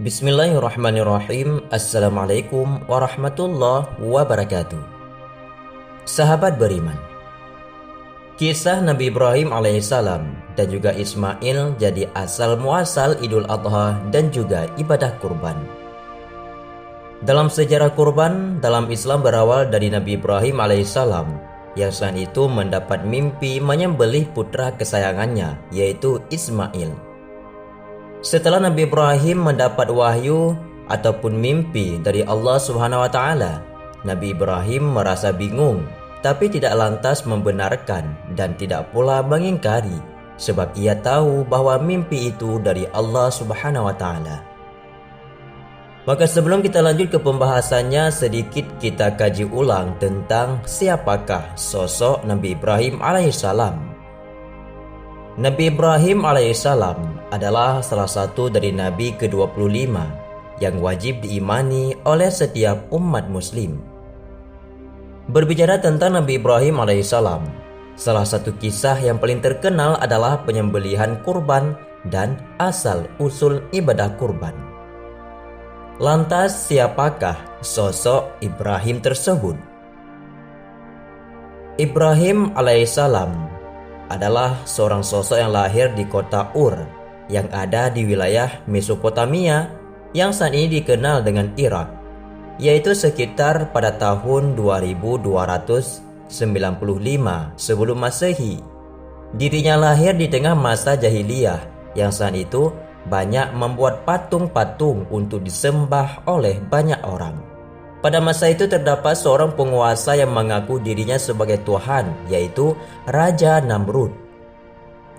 Bismillahirrahmanirrahim. Assalamualaikum warahmatullahi wabarakatuh. Sahabat beriman, kisah Nabi Ibrahim alaihissalam dan juga Ismail jadi asal muasal Idul Adha dan juga ibadah kurban. Dalam sejarah kurban dalam Islam berawal dari Nabi Ibrahim alaihissalam yang saat itu mendapat mimpi menyembelih putra kesayangannya yaitu Ismail. Setelah Nabi Ibrahim mendapat wahyu ataupun mimpi dari Allah Subhanahu wa taala, Nabi Ibrahim merasa bingung tapi tidak lantas membenarkan dan tidak pula mengingkari sebab ia tahu bahwa mimpi itu dari Allah Subhanahu wa taala. Maka sebelum kita lanjut ke pembahasannya, sedikit kita kaji ulang tentang siapakah sosok Nabi Ibrahim alaihissalam. Nabi Ibrahim alaihissalam adalah salah satu dari Nabi ke-25 yang wajib diimani oleh setiap umat muslim. Berbicara tentang Nabi Ibrahim alaihissalam, salah satu kisah yang paling terkenal adalah penyembelihan kurban dan asal-usul ibadah kurban. Lantas siapakah sosok Ibrahim tersebut? Ibrahim alaihissalam adalah seorang sosok yang lahir di kota Ur yang ada di wilayah Mesopotamia yang saat ini dikenal dengan Irak, yaitu sekitar pada tahun 2295 sebelum Masehi. Dirinya lahir di tengah masa jahiliyah yang saat itu banyak membuat patung-patung untuk disembah oleh banyak orang. Pada masa itu terdapat seorang penguasa yang mengaku dirinya sebagai Tuhan, yaitu Raja Namrud.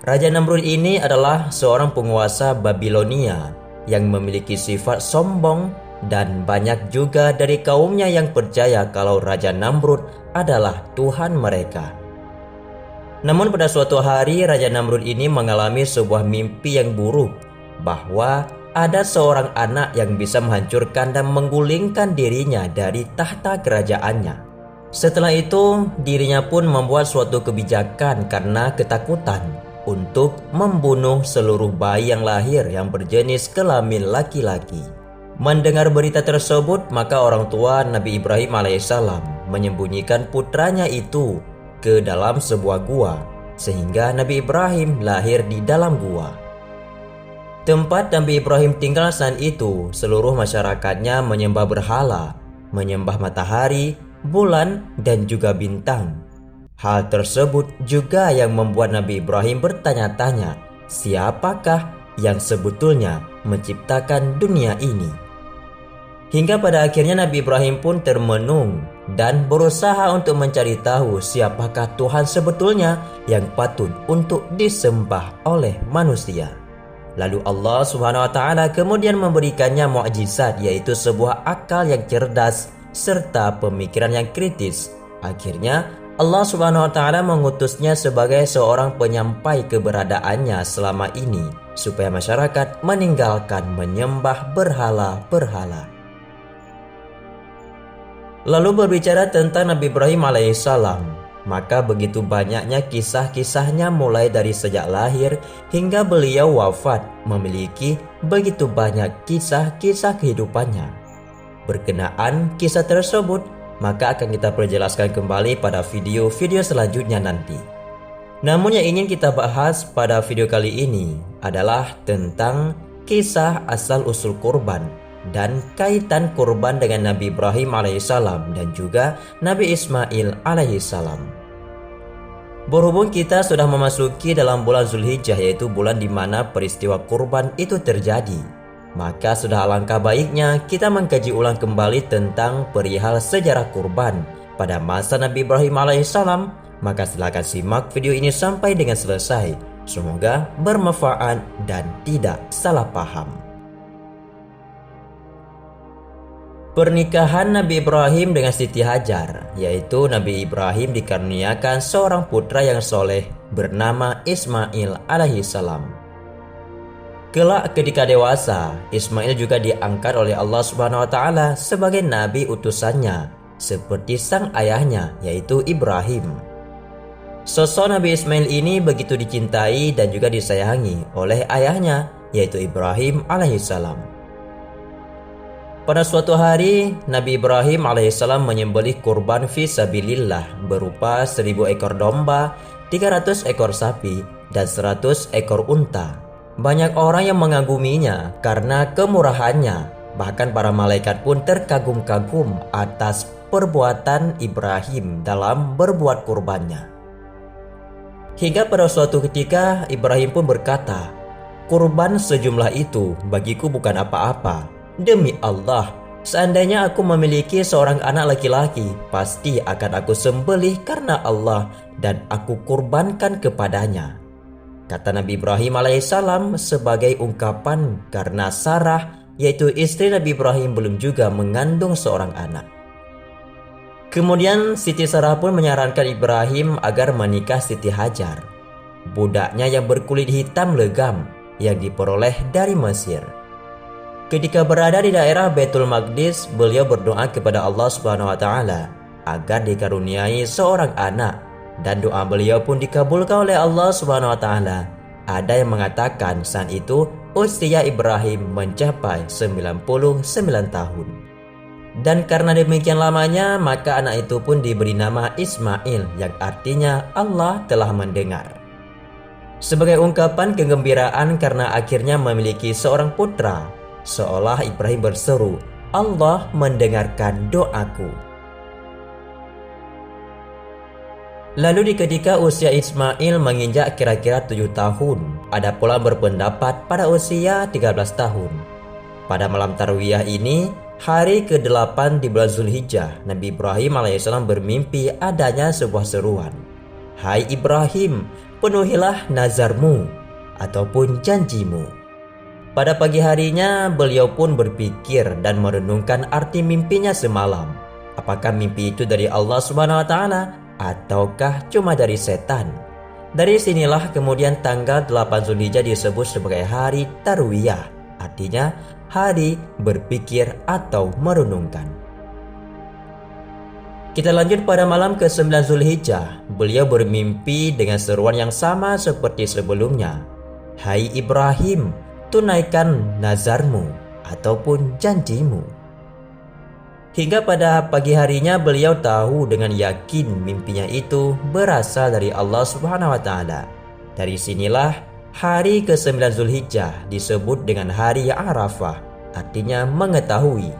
Raja Namrud ini adalah seorang penguasa Babilonia yang memiliki sifat sombong dan banyak juga dari kaumnya yang percaya kalau Raja Namrud adalah Tuhan mereka. Namun pada suatu hari Raja Namrud ini mengalami sebuah mimpi yang buruk bahwa ada seorang anak yang bisa menghancurkan dan menggulingkan dirinya dari tahta kerajaannya. Setelah itu, dirinya pun membuat suatu kebijakan karena ketakutan untuk membunuh seluruh bayi yang lahir yang berjenis kelamin laki-laki. Mendengar berita tersebut, maka orang tua Nabi Ibrahim alaihissalam menyembunyikan putranya itu ke dalam sebuah gua, sehingga Nabi Ibrahim lahir di dalam gua. Tempat Nabi Ibrahim tinggal saat itu, seluruh masyarakatnya menyembah berhala, menyembah matahari, bulan, dan juga bintang. Hal tersebut juga yang membuat Nabi Ibrahim bertanya-tanya, siapakah yang sebetulnya menciptakan dunia ini? Hingga pada akhirnya Nabi Ibrahim pun termenung dan berusaha untuk mencari tahu siapakah Tuhan sebetulnya yang patut untuk disembah oleh manusia. Lalu Allah Subhanahu wa taala kemudian memberikannya mukjizat, yaitu sebuah akal yang cerdas serta pemikiran yang kritis. Akhirnya Allah Subhanahu wa taala mengutusnya sebagai seorang penyampai keberadaannya selama ini supaya masyarakat meninggalkan menyembah berhala-berhala. Lalu berbicara tentang Nabi Ibrahim alaihissalam, maka begitu banyaknya kisah-kisahnya mulai dari sejak lahir hingga beliau wafat, memiliki begitu banyak kisah-kisah kehidupannya. Berkenaan kisah tersebut, maka akan kita perjelaskan kembali pada video-video selanjutnya nanti. Namun yang ingin kita bahas pada video kali ini adalah tentang kisah asal-usul kurban dan kaitan kurban dengan Nabi Ibrahim alaihissalam dan juga Nabi Ismail alaihissalam. Berhubung kita sudah memasuki dalam bulan Zulhijjah, yaitu bulan di mana peristiwa kurban itu terjadi, maka sudah alangkah baiknya kita mengkaji ulang kembali tentang perihal sejarah kurban pada masa Nabi Ibrahim alaihissalam. Maka silakan simak video ini sampai dengan selesai. Semoga bermanfaat dan tidak salah paham. Pernikahan Nabi Ibrahim dengan Siti Hajar, yaitu Nabi Ibrahim dikaruniakan seorang putra yang soleh bernama Ismail alaihissalam. Kelak ketika dewasa, Ismail juga diangkat oleh Allah Subhanahu wa taala sebagai nabi utusannya, seperti sang ayahnya yaitu Ibrahim. Sosok Nabi Ismail ini begitu dicintai dan juga disayangi oleh ayahnya, yaitu Ibrahim alaihissalam. Pada suatu hari, Nabi Ibrahim alaihissalam menyembelih kurban fi sabilillah berupa 1000 ekor domba, 300 ekor sapi, dan 100 ekor unta. Banyak orang yang mengaguminya karena kemurahannya. Bahkan para malaikat pun terkagum-kagum atas perbuatan Ibrahim dalam berbuat kurbannya. Hingga pada suatu ketika Ibrahim pun berkata, "Kurban sejumlah itu bagiku bukan apa-apa. Demi Allah, seandainya aku memiliki seorang anak laki-laki, pasti akan aku sembelih karena Allah dan aku kurbankan kepadanya." Kata Nabi Ibrahim alaihissalam sebagai ungkapan karena Sarah, yaitu istri Nabi Ibrahim, belum juga mengandung seorang anak. Kemudian Siti Sarah pun menyarankan Ibrahim agar menikah Siti Hajar, budaknya yang berkulit hitam legam yang diperoleh dari Mesir. Ketika berada di daerah Baitul Maqdis, beliau berdoa kepada Allah Subhanahu wa taala agar dikaruniai seorang anak, dan doa beliau pun dikabulkan oleh Allah Subhanahu wa taala. Ada yang mengatakan saat itu usia Ibrahim mencapai 99 tahun. Dan karena demikian lamanya, maka anak itu pun diberi nama Ismail, yang artinya Allah telah mendengar. Sebagai ungkapan kegembiraan karena akhirnya memiliki seorang putra, seolah Ibrahim berseru, "Allah mendengarkan doaku." Lalu ketika usia Ismail menginjak kira-kira 7 tahun, ada pula berpendapat pada usia 13 tahun. Pada malam Tarwiyah ini, hari ke-8 di bulan Zulhijjah, Nabi Ibrahim alaihissalam bermimpi adanya sebuah seruan, "Hai Ibrahim, penuhilah nazarmu ataupun janjimu." Pada pagi harinya, beliau pun berpikir dan merenungkan arti mimpinya semalam. Apakah mimpi itu dari Allah Subhanahu wa taala ataukah cuma dari setan? Dari sinilah kemudian tanggal 8 Zulhijjah disebut sebagai hari Tarwiyah, artinya hari berpikir atau merenungkan. Kita lanjut pada malam ke-9 Zulhijjah. Beliau bermimpi dengan seruan yang sama seperti sebelumnya. "Hai Ibrahim, tunaikan nazarmu ataupun janjimu." Hingga pada pagi harinya beliau tahu dengan yakin mimpinya itu berasal dari Allah Subhanahu wa taala. Dari sinilah hari ke-9 Zulhijjah disebut dengan hari Arafah, artinya mengetahui.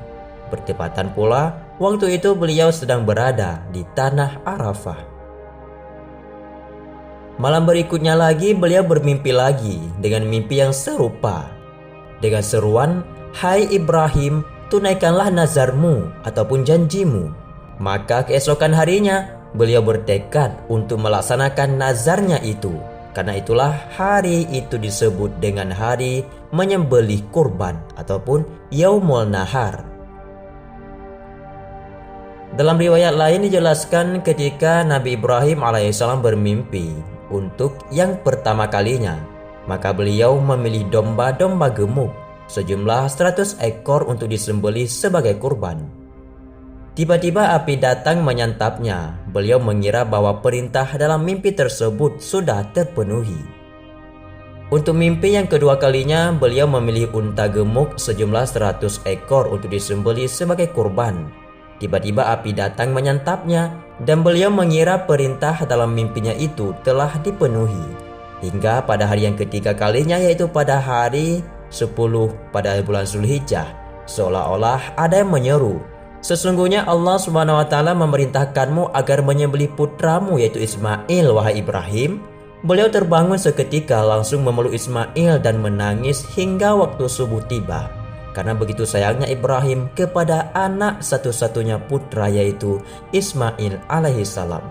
Bertepatan pula waktu itu beliau sedang berada di tanah Arafah. Malam berikutnya lagi beliau bermimpi lagi dengan mimpi yang serupa. Dengan seruan, "Hai Ibrahim, tunaikanlah nazarmu ataupun janjimu." Maka keesokan harinya beliau bertekad untuk melaksanakan nazarnya itu. Karena itulah hari itu disebut dengan hari menyembelih kurban ataupun Yaumul Nahar. Dalam riwayat lain dijelaskan ketika Nabi Ibrahim alaihissalam bermimpi untuk yang pertama kalinya, maka beliau memilih domba-domba gemuk sejumlah 100 ekor untuk disembelih sebagai kurban. Tiba-tiba api datang menyantapnya. Beliau mengira bahwa perintah dalam mimpi tersebut sudah terpenuhi. Untuk mimpi yang kedua kalinya, beliau memilih unta gemuk sejumlah 100 ekor untuk disembelih sebagai kurban. Tiba-tiba api datang menyantapnya dan beliau mengira perintah dalam mimpinya itu telah dipenuhi. Hingga pada hari yang ketiga kalinya, yaitu pada hari 10 pada bulan Zulhijjah, seolah-olah ada yang menyeru, "Sesungguhnya Allah Subhanahu wa taala memerintahkanmu agar menyembelih putramu yaitu Ismail, wahai Ibrahim." Beliau terbangun seketika, langsung memeluk Ismail dan menangis hingga waktu subuh tiba. Karena begitu sayangnya Ibrahim kepada anak satu-satunya putra yaitu Ismail alaihissalam.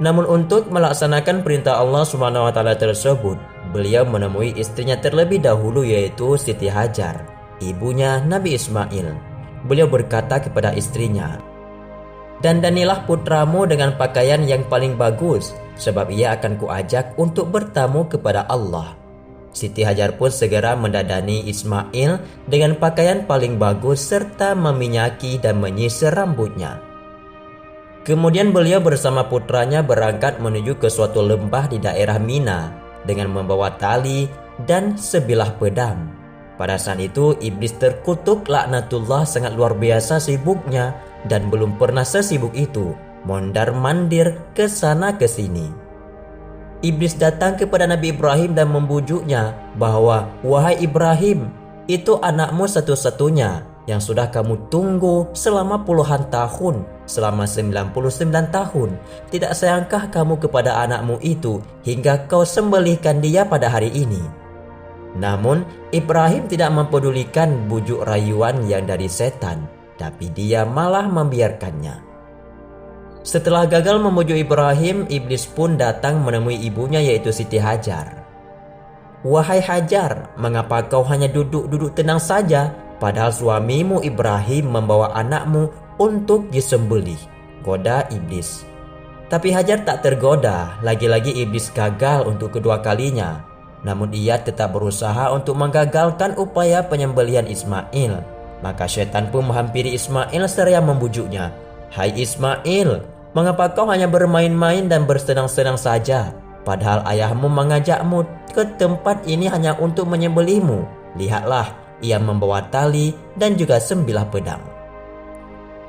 Namun untuk melaksanakan perintah Allah Subhanahu wa taala tersebut, beliau menemui istrinya terlebih dahulu yaitu Siti Hajar, ibunya Nabi Ismail. Beliau berkata kepada istrinya, "Dandanilah putramu dengan pakaian yang paling bagus, sebab ia akan kuajak untuk bertamu kepada Allah." Siti Hajar pun segera mendandani Ismail dengan pakaian paling bagus serta meminyaki dan menyisir rambutnya. Kemudian beliau bersama putranya berangkat menuju ke suatu lembah di daerah Mina dengan membawa tali dan sebilah pedang. Pada saat itu iblis terkutuk laknatullah sangat luar biasa sibuknya dan belum pernah sesibuk itu mondar-mandir ke sana ke sini. Iblis datang kepada Nabi Ibrahim dan membujuknya bahwa, "Wahai Ibrahim, itu anakmu satu-satunya yang sudah kamu tunggu selama puluhan tahun, selama 99 tahun. Tidak sayangkah kamu kepada anakmu itu hingga kau sembelihkan dia pada hari ini?" Namun Ibrahim tidak mempedulikan bujuk rayuan yang dari setan, tapi dia malah membiarkannya. Setelah gagal membujuk Ibrahim, iblis pun datang menemui ibunya yaitu Siti Hajar. "Wahai Hajar, mengapa kau hanya duduk-duduk tenang saja, padahal suamimu Ibrahim membawa anakmu untuk disembelih?" goda iblis. Tapi Hajar tak tergoda, lagi-lagi iblis gagal untuk kedua kalinya. Namun ia tetap berusaha untuk menggagalkan upaya penyembelihan Ismail. Maka syaitan pun menghampiri Ismail seraya membujuknya, "Hai Ismail, mengapa kau hanya bermain-main dan bersenang-senang saja? Padahal ayahmu mengajakmu ke tempat ini hanya untuk menyembelihmu. Lihatlah, ia membawa tali dan juga sembilah pedang."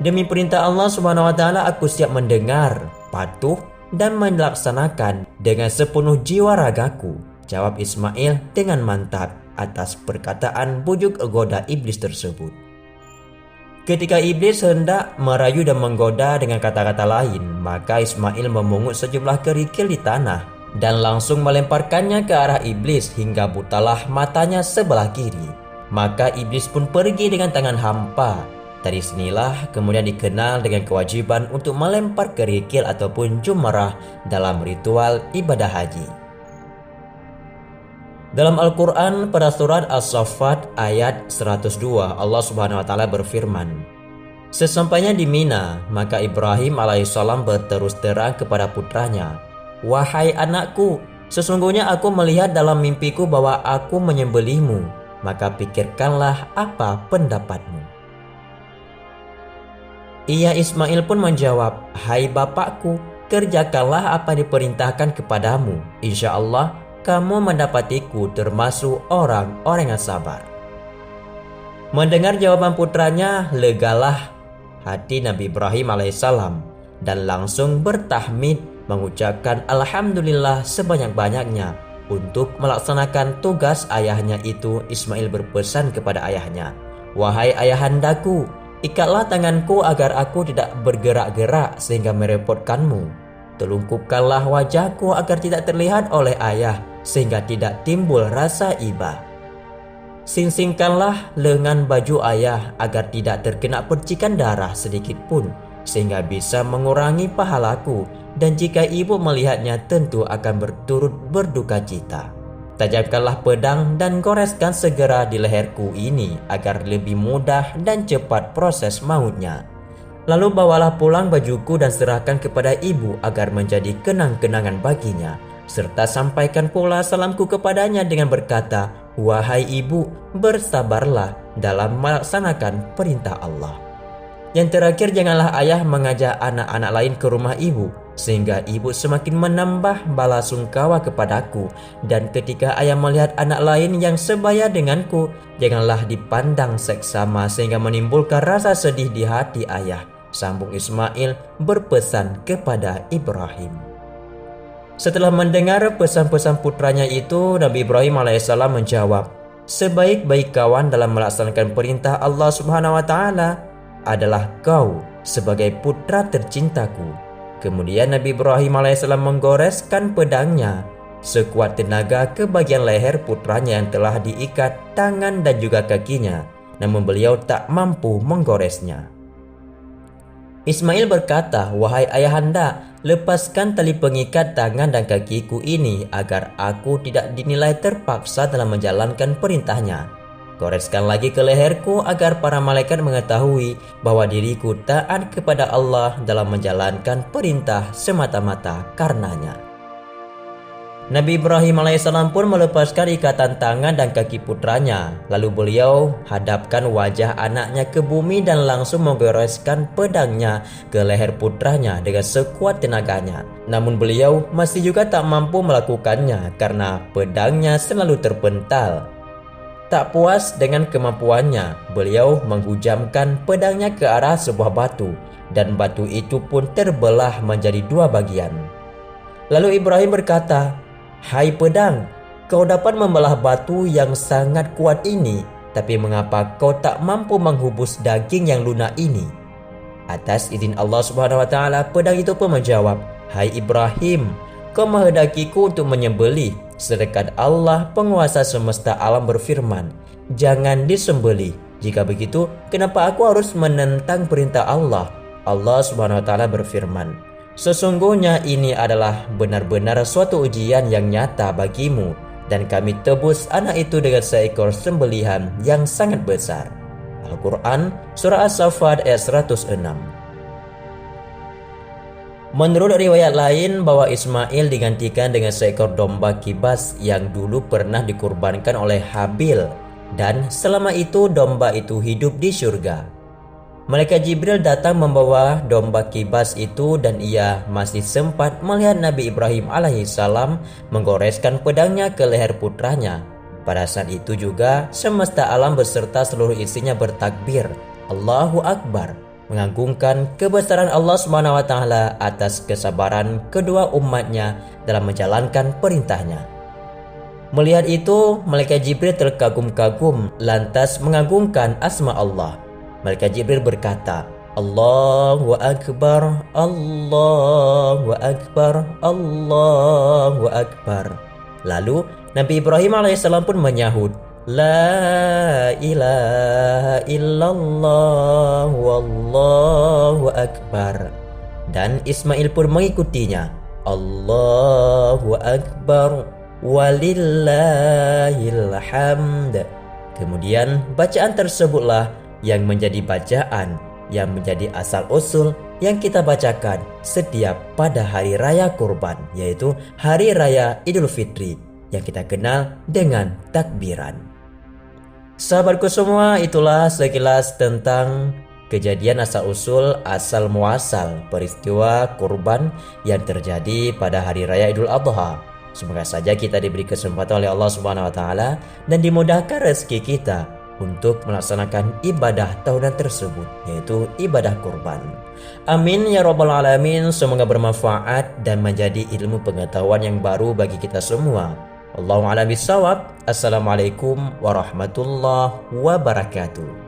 "Demi perintah Allah Subhanahu wa taala, aku siap mendengar, patuh dan melaksanakan dengan sepenuh jiwa ragaku," jawab Ismail dengan mantap atas perkataan bujuk goda iblis tersebut. Ketika iblis hendak merayu dan menggoda dengan kata-kata lain, maka Ismail memungut sejumlah kerikil di tanah dan langsung melemparkannya ke arah iblis hingga butalah matanya sebelah kiri. Maka iblis pun pergi dengan tangan hampa. Dari sinilah kemudian dikenal dengan kewajiban untuk melempar kerikil ataupun jumrah dalam ritual ibadah haji. Dalam Al-Quran pada surat As-Saffat ayat 102, Allah Subhanahu wa taala berfirman, "Sesampainya di Mina, maka Ibrahim alaihissalam berterus terang kepada putranya, 'Wahai anakku, sesungguhnya aku melihat dalam mimpiku bahwa aku menyembelihmu, maka pikirkanlah apa pendapatmu.' Ia Ismail pun menjawab, 'Hai bapakku, kerjakanlah apa diperintahkan kepadamu. Insya Allah kamu mendapatiku termasuk orang-orang yang sabar.' Mendengar jawaban putranya, legalah hati Nabi Ibrahim alaihissalam dan langsung bertahmid mengucapkan alhamdulillah sebanyak-banyaknya untuk melaksanakan tugas ayahnya itu. Ismail berpesan kepada ayahnya, 'Wahai ayahandaku, ikatlah tanganku agar aku tidak bergerak-gerak sehingga merepotkanmu. Telungkupkanlah wajahku agar tidak terlihat oleh ayah sehingga tidak timbul rasa iba. Singsingkanlah lengan baju ayah agar tidak terkena percikan darah sedikit pun sehingga bisa mengurangi pahalaku, dan jika ibu melihatnya tentu akan berturut berduka cita. Tajamkanlah pedang dan goreskan segera di leherku ini agar lebih mudah dan cepat proses mautnya. Lalu bawalah pulang bajuku dan serahkan kepada ibu agar menjadi kenang-kenangan baginya, serta sampaikan pula salamku kepadanya dengan berkata, wahai ibu, bersabarlah dalam melaksanakan perintah Allah. Yang terakhir, janganlah ayah mengajak anak-anak lain ke rumah ibu, sehingga ibu semakin menambah bala sungkawa kepadaku. Dan ketika ayah melihat anak lain yang sebaya denganku, janganlah dipandang seksama sehingga menimbulkan rasa sedih di hati ayah. Sambung Ismail berpesan kepada Ibrahim. Setelah mendengar pesan-pesan putranya itu, Nabi Ibrahim alaihissalam menjawab, sebaik-baik kawan dalam melaksanakan perintah Allah Subhanahu wa taala adalah kau sebagai putra tercintaku. Kemudian Nabi Ibrahim alaihissalam menggoreskan pedangnya sekuat tenaga ke bagian leher putranya yang telah diikat tangan dan juga kakinya, namun beliau tak mampu menggoresnya. Ismail berkata, wahai ayahanda, lepaskan tali pengikat tangan dan kakiku ini agar aku tidak dinilai terpaksa dalam menjalankan perintahnya. Goreskan lagi ke leherku agar para malaikat mengetahui bahwa diriku taat kepada Allah dalam menjalankan perintah semata-mata karenanya. Nabi Ibrahim alaihissalam pun melepaskan ikatan tangan dan kaki putranya. Lalu beliau hadapkan wajah anaknya ke bumi dan langsung menggoreskan pedangnya ke leher putranya dengan sekuat tenaganya. Namun beliau masih juga tak mampu melakukannya karena pedangnya selalu terpental. Tak puas dengan kemampuannya, beliau menghujamkan pedangnya ke arah sebuah batu, dan batu itu pun terbelah menjadi dua bagian. Lalu Ibrahim berkata, "Hai pedang, kau dapat membelah batu yang sangat kuat ini, tapi mengapa kau tak mampu menghubus daging yang lunak ini?" Atas izin Allah Subhanahu wa taala, pedang itu pun menjawab, "Hai Ibrahim, kau menghendakiku untuk menyembelih, sedangkan Allah penguasa semesta alam berfirman, jangan disembelih. Jika begitu, kenapa aku harus menentang perintah Allah?" Allah Subhanahu wa taala berfirman, "Sesungguhnya ini adalah benar-benar suatu ujian yang nyata bagimu, dan kami tebus anak itu dengan seekor sembelihan yang sangat besar." Al-Quran Surah As-Saffat ayat 106. Menurut riwayat lain bahwa Ismail digantikan dengan seekor domba kibas yang dulu pernah dikurbankan oleh Habil, dan selama itu domba itu hidup di surga. Malaikat Jibril datang membawa domba kibas itu, dan ia masih sempat melihat Nabi Ibrahim alaihissalam menggoreskan pedangnya ke leher putranya. Pada saat itu juga semesta alam beserta seluruh isinya bertakbir, Allahu Akbar, mengagungkan kebesaran Allah Subhanahu wa taala atas kesabaran kedua umatnya dalam menjalankan perintahnya. Melihat itu, Malaikat Jibril terkagum-kagum lantas mengagungkan asma Allah. Malaikat Jibril berkata, "Allahu Akbar, Allahu Akbar, Allahu Akbar." Lalu Nabi Ibrahim alaihissalam pun menyahut, "La ilaha illallah, wallahu akbar." Dan Ismail pun mengikutinya, "Allahu Akbar, walillahil hamd." Kemudian bacaan tersebutlah yang menjadi bacaan yang menjadi asal-usul yang kita bacakan setiap pada hari raya kurban, yaitu hari raya Idul Fitri yang kita kenal dengan takbiran. Sahabatku semua, itulah sekilas tentang kejadian asal-usul asal muasal peristiwa kurban yang terjadi pada hari raya Idul Adha. Semoga saja kita diberi kesempatan oleh Allah Subhanahu wa taala dan dimudahkan rezeki kita untuk melaksanakan ibadah tahunan tersebut, yaitu ibadah kurban. Amin ya rabbal alamin. Semoga bermanfaat dan menjadi ilmu pengetahuan yang baru bagi kita semua. Wallahu a'lam bishawab. Assalamualaikum warahmatullahi wabarakatuh.